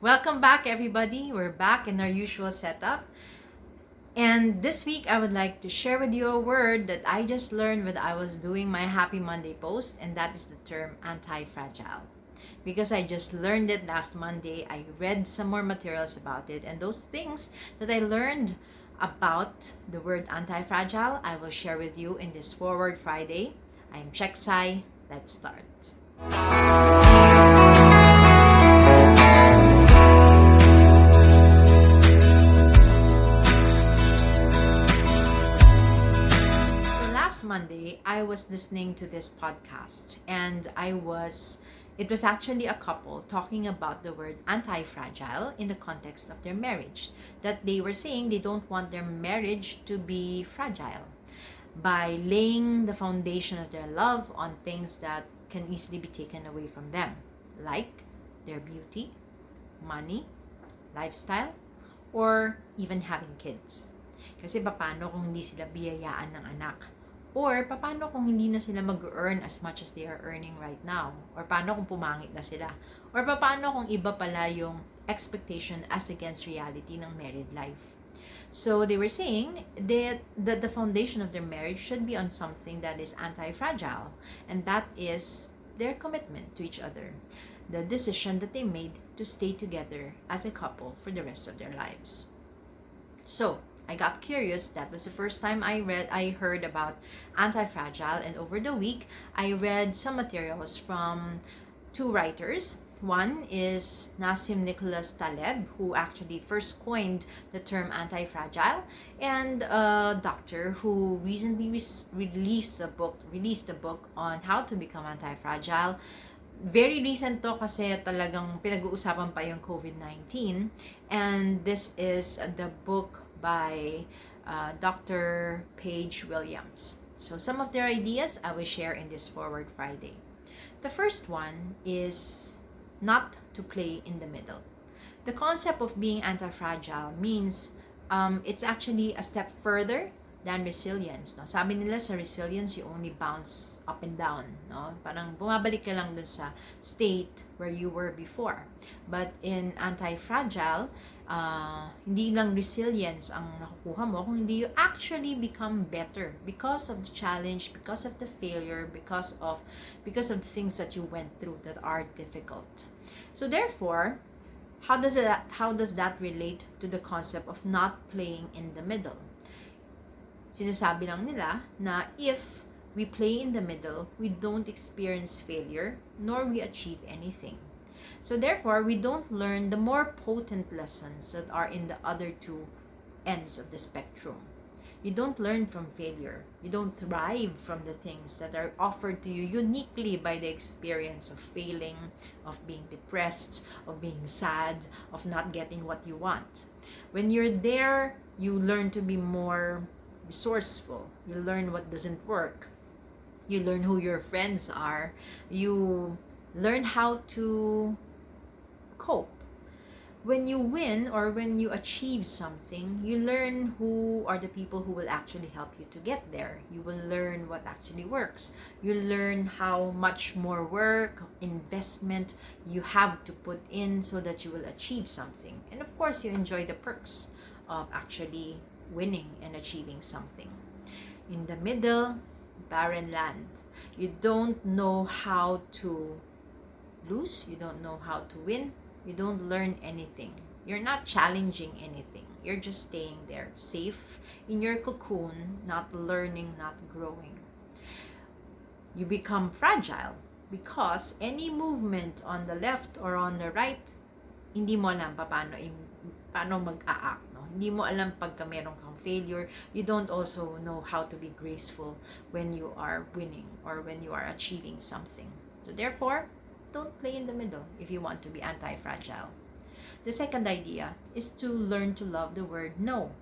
Welcome back, everybody. We're back in our usual setup. And this week, I would like to share with you a word that I just learned when I was doing my Happy Monday post, and that is the term antifragile. Because I just learned it last Monday, I read some more materials about it, and those things that I learned about the word antifragile, I will share with you in this Forward Friday. I am Cheksai. Let's start. Monday, I was listening to this podcast and it was actually a couple talking about the word anti-fragile in the context of their marriage. That they were saying they don't want their marriage to be fragile by laying the foundation of their love on things that can easily be taken away from them, like their beauty, money, lifestyle, or even having kids. Kasi paano kung hindi sila biyayaan ng anak? Or, paano kung hindi na sila mag-earn as much as they are earning right now? Or, paano kung pumangit na sila? Or, paano kung iba pala yung expectation as against reality ng married life? So, they were saying that the foundation of their marriage should be on something that is anti-fragile. And that is their commitment to each other. The decision that they made to stay together as a couple for the rest of their lives. So, I got curious. That was the first time I heard about anti-fragile, and over the week I read some materials from two writers. One is Nassim Nicholas Taleb, who actually first coined the term anti-fragile, and a doctor who recently released a book on how to become anti-fragile. Very recent to kasi talagang pinag-uusapan pa yung COVID-19, and this is the book by Dr. Paige Williams. So some of their ideas I will share in this Forward Friday. The first one is not to play in the middle. The concept of being anti-fragile means it's actually a step further than resilience. No? Sabi nila sa resilience, you only bounce up and down. No? Parang bumabalik ka lang dun sa state where you were before. But in anti-fragile, hindi lang resilience ang nakukuha mo, kung hindi you actually become better because of the challenge, because of the failure, because of the things that you went through that are difficult. So therefore, how does that relate to the concept of not playing in the middle? Sinasabi lang nila na if we play in the middle, we don't experience failure, nor we achieve anything. So therefore, we don't learn the more potent lessons that are in the other two ends of the spectrum. You don't learn from failure. You don't thrive from the things that are offered to you uniquely by the experience of failing, of being depressed, of being sad, of not getting what you want. When you're there, you learn to be more resourceful. You learn what doesn't work. You learn who your friends are. You learn how to cope. When you win or when you achieve something, you learn who are the people who will actually help you to get there. You will learn what actually works. You learn how much more work, investment you have to put in so that you will achieve something. And of course, you enjoy the perks of actually winning and achieving something. In the middle, barren land. You don't know how to lose. You don't know how to win. You don't learn anything. You're not challenging anything. You're just staying there, safe in your cocoon, not learning, not growing. You become fragile because any movement on the left or on the right, hindi mo alam paano mag-a-act. No? Hindi mo alam pagka meron kang failure. You don't also know how to be graceful when you are winning or when you are achieving something. So therefore, don't play in the middle if you want to be anti-fragile. The second idea is to learn to love the word no.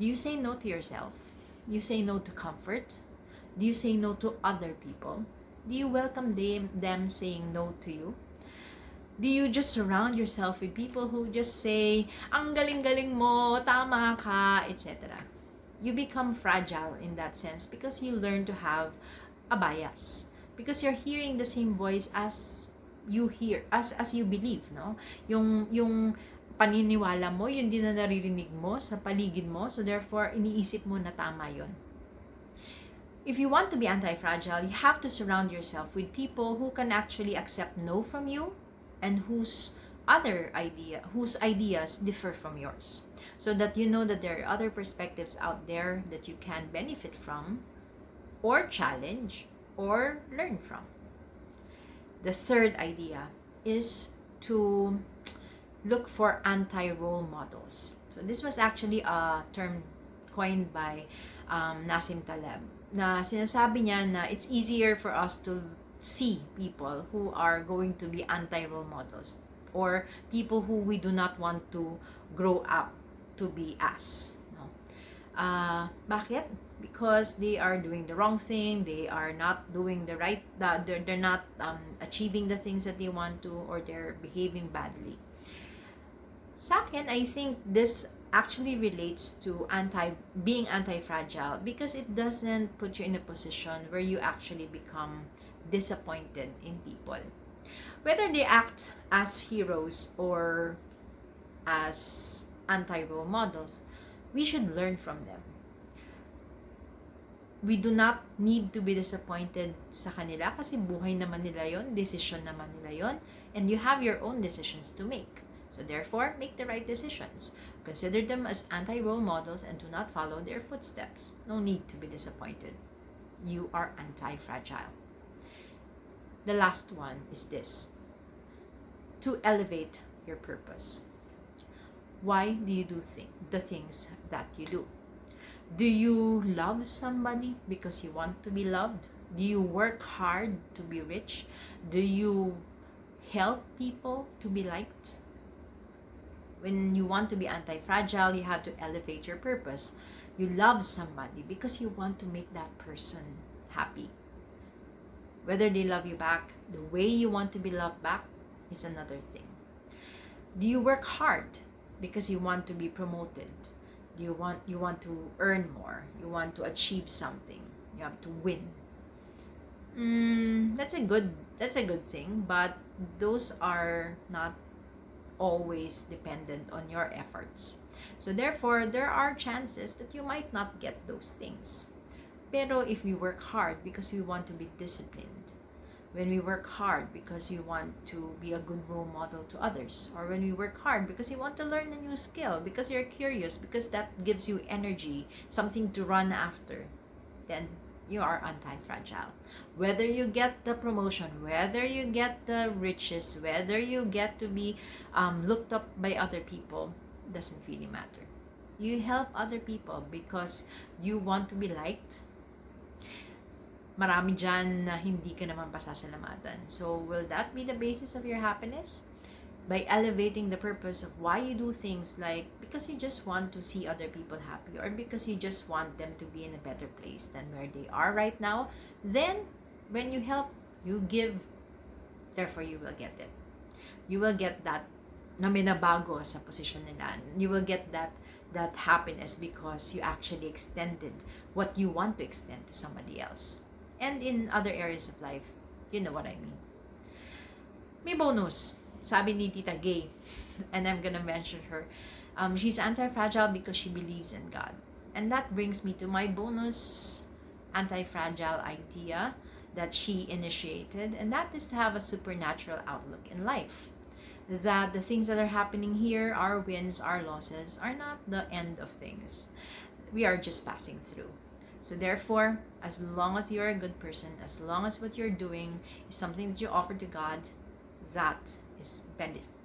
Do you say no to yourself? Do you say no to comfort? Do you say no to other people? Do you welcome them saying no to you? Do you just surround yourself with people who just say, ang galing-galing mo, tama ka, etc.? You become fragile in that sense because you learn to have a bias. Because you're hearing the same voice as you hear, as you believe, no? Yung paniniwala mo, yun din na naririnig mo sa paligid mo. So therefore, iniisip mo na tama yun. If you want to be anti-fragile, you have to surround yourself with people who can actually accept no from you and whose ideas differ from yours. So that you know that there are other perspectives out there that you can benefit from or challenge or learn from. The third idea is to look for anti-role models. So this was actually a term coined by Nassim Taleb, na sinasabi niya na it's easier for us to see people who are going to be anti-role models or people who we do not want to grow up to be as. No? Bakit? Because they are doing the wrong thing, they are not doing the right, they're not achieving the things that they want to, or they're behaving badly. Sa akin, I think this actually relates to being anti-fragile because it doesn't put you in a position where you actually become disappointed in people. Whether they act as heroes or as anti-role models, we should learn from them. We do not need to be disappointed sa kanila kasi buhay naman nila yon, decision naman nila yon, and you have your own decisions to make. So therefore, make the right decisions. Consider them as anti-role models and do not follow their footsteps. No need to be disappointed. You are anti-fragile. The last one is this: to elevate your purpose. Why do you do the things that you do? Do you love somebody because you want to be loved? Do you work hard to be rich? Do you help people to be liked? When you want to be anti-fragile, you have to elevate your purpose. You love somebody because you want to make that person happy. Whether they love you back, the way you want to be loved back is another thing. Do you work hard because you want to be promoted? Do you want to earn more? You want to achieve something. You have to win. That's a good thing, but those are not always dependent on your efforts. So therefore, there are chances that you might not get those things. Pero if we work hard because we want to be disciplined, when we work hard because you want to be a good role model to others, or when we work hard because you want to learn a new skill, because you're curious, because that gives you energy, something to run after, then you are anti-fragile. Whether you get the promotion, whether you get the riches, whether you get to be looked up by other people, doesn't really matter. You help other people because you want to be liked. Marami dyan na hindi ka naman pasasalamatan. So will that be the basis of your happiness? By elevating the purpose of why you do things, like because you just want to see other people happy, or because you just want them to be in a better place than where they are right now, then when you help, you give, therefore you will get it. You will get that na minabago sa posisyon nila. You will get that happiness because you actually extended what you want to extend to somebody else. And in other areas of life, you know what I mean. May bonus. Sabi ni Tita Gay, and I'm gonna mention her. She's anti-fragile because she believes in God. And that brings me to my bonus anti-fragile idea that she initiated, and that is to have a supernatural outlook in life. That the things that are happening here, our wins, our losses, are not the end of things. We are just passing through. So therefore, as long as you're a good person, as long as what you're doing is something that you offer to God, that is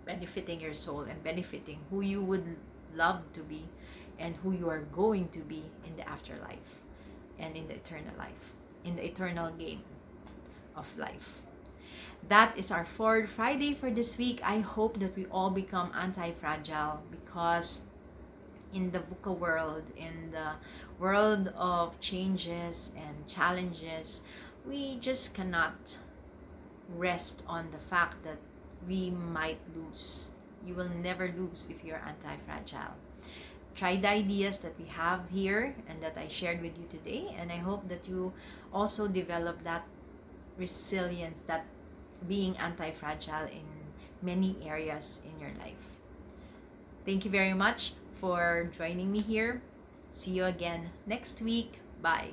benefiting your soul and benefiting who you would love to be and who you are going to be in the afterlife and in the eternal life, in the eternal game of life. That is our Forward Friday for this week. I hope that we all become anti-fragile, because in the VUCA world, in the world of changes and challenges, we just cannot rest on the fact that we might lose. You will never lose if you're anti-fragile. Try the ideas that we have here and that I shared with you today, and I hope that you also develop that resilience, that being anti-fragile in many areas in your life. Thank you very much for joining me here. See you again next week. Bye.